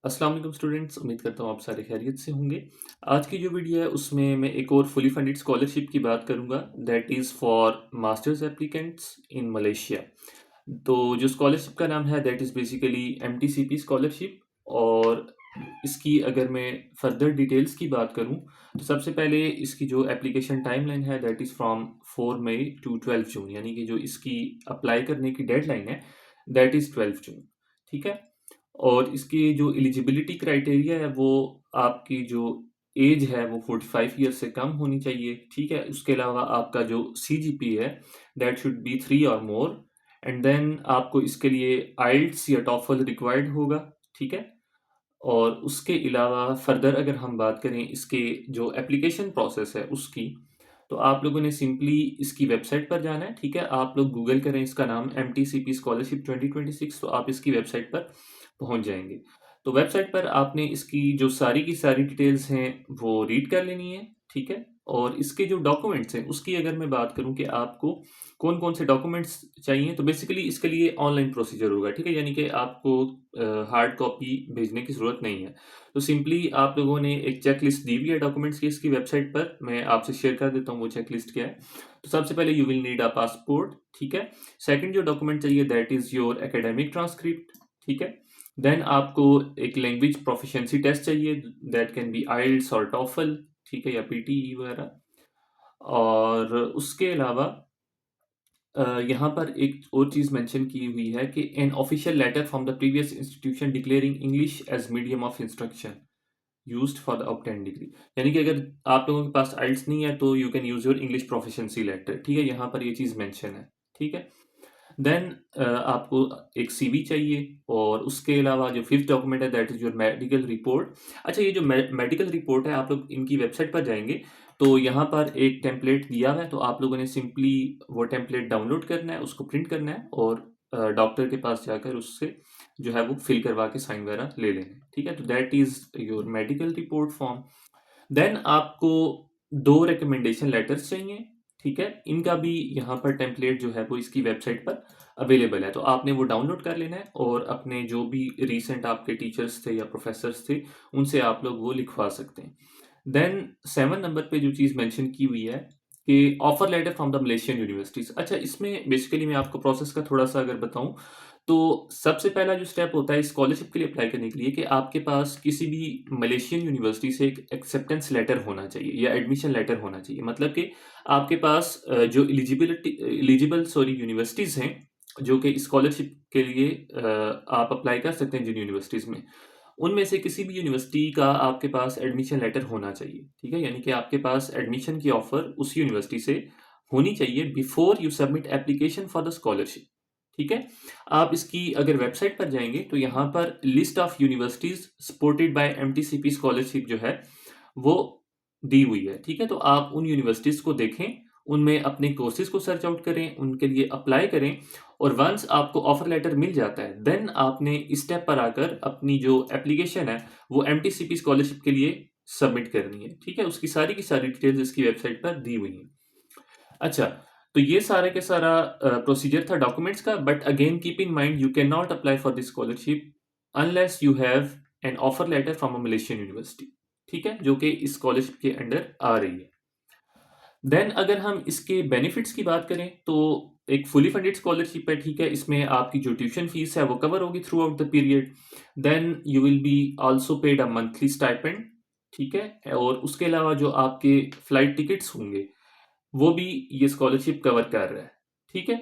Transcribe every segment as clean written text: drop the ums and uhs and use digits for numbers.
अस्सलाम वालेकुम स्टूडेंट्स, उम्मीद करता हूँ आप सारे खैरियत से होंगे। आज की जो वीडियो है उसमें मैं एक और फुली फंडेड स्कॉलरशिप की बात करूँगा, that is for masters applicants in Malaysia. तो जो स्कॉलरशिप का नाम है दैट इज़ बेसिकली एमटीसीपी स्कॉलरशिप। और इसकी अगर मैं फर्दर डिटेल्स की बात करूँ तो सबसे पहले इसकी जो एप्लीकेशन टाइमलाइन है that is from 4 May to 12 June, यानी कि जो इसकी अप्लाई करने की डेडलाइन है दैट इज़ 12 जून। ठीक है। और इसकी जो एलिजिबिलिटी क्राइटेरिया है वो आपकी जो एज है वो 45 ईयर से कम होनी चाहिए। ठीक है। उसके अलावा आपका जो सीजीपी है दैट शुड बी 3 और मोर। एंड देन आपको इसके लिए आइल्ट्स या टॉफल रिक्वायर्ड होगा। ठीक है। और उसके अलावा फर्दर अगर हम बात करें इसके जो एप्लीकेशन प्रोसेस है उसकी, तो आप लोगों ने सिंपली इसकी वेबसाइट पर जाना है। ठीक है। आप लोग गूगल करें इसका नाम M T C P scholarship 2026, तो आप इसकी वेबसाइट पर पहुंच जाएंगे। तो वेबसाइट पर आपने इसकी जो सारी की सारी डिटेल्स हैं वो रीड कर लेनी है। ठीक है। और इसके जो डॉक्यूमेंट्स हैं उसकी अगर मैं बात करूं कि आपको कौन कौन से डॉक्यूमेंट्स चाहिए, तो बेसिकली इसके लिए ऑनलाइन प्रोसीजर होगा। ठीक है। यानी कि आपको हार्ड कॉपी भेजने की ज़रूरत नहीं है। तो सिंपली आप लोगों ने एक चेक लिस्ट दी हुई है डॉक्यूमेंट्स की इसकी वेबसाइट पर, मैं आपसे शेयर कर देता हूँ वो चेक लिस्ट क्या है। तो सबसे पहले you will need a passport. ठीक है। सेकंड जो डॉक्यूमेंट चाहिए that is your academic transcript. ठीक है। देन आपको एक लैंग्वेज प्रोफिशिएंसी टेस्ट चाहिए, दैट कैन बी आइल्स और टॉफल। ठीक है, या पीटीई वगैरह। और उसके अलावा यहाँ पर एक और चीज़ मेंशन की हुई है कि an official letter from the previous institution declaring English as medium of instruction used for the obtain degree. यानी कि अगर आप लोगों के पास आइल्स नहीं है तो you can use your English proficiency letter. ठीक है। यहाँ पर ये चीज़ मेंशन है। ठीक है। देन आपको एक सीवी चाहिए। और उसके अलावा जो फिफ्थ डॉक्यूमेंट है that is your medical report. अच्छा, ये जो मेडिकल रिपोर्ट है आप लोग इनकी वेबसाइट पर जाएंगे तो यहाँ पर एक टेम्पलेट दिया हुआ है, तो आप लोगों ने सिंपली वो टेम्पलेट डाउनलोड करना है, उसको प्रिंट करना है और डॉक्टर के पास जाकर उससे जो है वो फिल करवा के साइन वगैरह ले लेने हैं। ठीक है। तो that is your medical report form. Then आपको दो रिकमेंडेशन लेटर्स चाहिए। ठीक है। इनका भी यहाँ पर टेम्पलेट जो है वो इसकी वेबसाइट पर अवेलेबल है, तो आपने वो डाउनलोड कर लेना है और अपने जो भी रीसेंट आपके टीचर्स थे या प्रोफेसर्स थे उनसे आप लोग वो लिखवा सकते हैं। देन 7 नंबर पे जो चीज़ मेंशन की हुई है कि offer letter from the Malaysian universities. अच्छा, इसमें बेसिकली मैं आपको प्रोसेस का थोड़ा सा अगर बताऊं तो सबसे पहला जो स्टेप होता है स्कॉलरशिप के लिए अप्लाई करने के लिए कि आपके पास किसी भी मलेशियन यूनिवर्सिटी से एक एक्सेप्टेंस लेटर होना चाहिए या एडमिशन लेटर होना चाहिए। मतलब कि आपके पास जो एलिजिबल यूनिवर्सिटीज़ हैं जो कि स्कॉलरशिप के लिए आप अप्लाई कर सकते हैं जिन यूनिवर्सिटीज़ में, उनमें से किसी भी यूनिवर्सिटी का आपके पास एडमिशन लेटर होना चाहिए। ठीक है। यानी कि आपके पास एडमिशन की ऑफर उस यूनिवर्सिटी से होनी चाहिए before you submit application for the scholarship. ठीक है। आप इसकी अगर वेबसाइट पर जाएंगे तो यहाँ पर list of universities supported by MTCP scholarship जो है वो दी हुई है। ठीक है। तो आप उन यूनिवर्सिटीज को देखें, उनमें अपने कोर्सेज को सर्च आउट करें, उनके लिए अप्लाई करें। और वंस आपको ऑफर लेटर मिल जाता है देन आपने इस स्टेप पर आकर अपनी जो एप्लीकेशन है वो एमटीसीपी स्कॉलरशिप के लिए सबमिट करनी है। ठीक है। उसकी सारी की सारी डिटेल्स इसकी वेबसाइट पर दी हुई हैं। अच्छा, तो ये सारे के सारा प्रोसीजर था डॉक्यूमेंट्स का, but again keep in mind you can not apply for this scholarship unless you have an offer letter from a Malaysian university. ठीक है, जो कि इस स्कॉलरशिप के अंडर आ रही है। देन अगर हम इसके बेनिफिट्स की बात करें तो एक फुली फंडेड स्कॉलरशिप है। ठीक है। इसमें आपकी जो ट्यूशन फीस है वो कवर होगी throughout the period. Then you will be also paid a monthly stipend. ठीक है। और उसके अलावा जो आपके फ्लाइट टिकट्स होंगे वो भी ये स्कॉलरशिप कवर कर रहा है। ठीक है।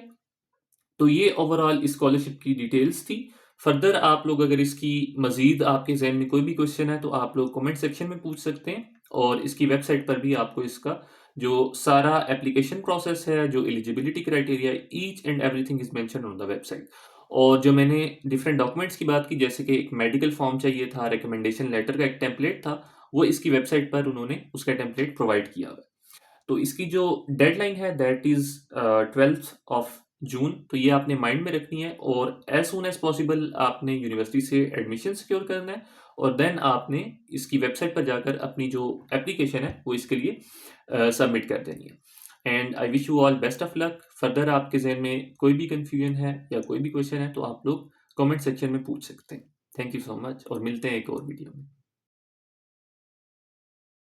तो ये ओवरऑल स्कॉलरशिप की डिटेल्स थी। फर्दर आप लोग अगर इसकी मजीद आपके जहन में कोई भी क्वेश्चन है तो आप लोग कमेंट सेक्शन में पूछ सकते हैं। और इसकी वेबसाइट पर भी आपको इसका जो सारा एप्लीकेशन प्रोसेस है, जो eligibility criteria, each and everything is mention on the website. और जो मैंने डिफरेंट डॉक्यूमेंट्स की बात की, जैसे कि एक मेडिकल फॉर्म चाहिए था, रिकमेंडेशन लेटर का एक टेम्पलेट था, वो इसकी वेबसाइट पर उन्होंने उसका टेम्पलेट प्रोवाइड किया हुआ है। तो इसकी जो डेडलाइन है दैट इज 12 ऑफ जून। तो ये आपने माइंड में रखनी है और एज सुन एज पॉसिबल आपने यूनिवर्सिटी से एडमिशन सिक्योर करना है। और देन आपने इसकी वेबसाइट पर जाकर अपनी जो एप्लीकेशन है वो इसके लिए सबमिट कर देनी है। And I wish you all best of luck. Further आपके जहन में कोई भी कंफ्यूजन है या कोई भी क्वेश्चन है तो आप लोग कमेंट सेक्शन में पूछ सकते हैं। थैंक यू सो मच और मिलते हैं एक और वीडियो में।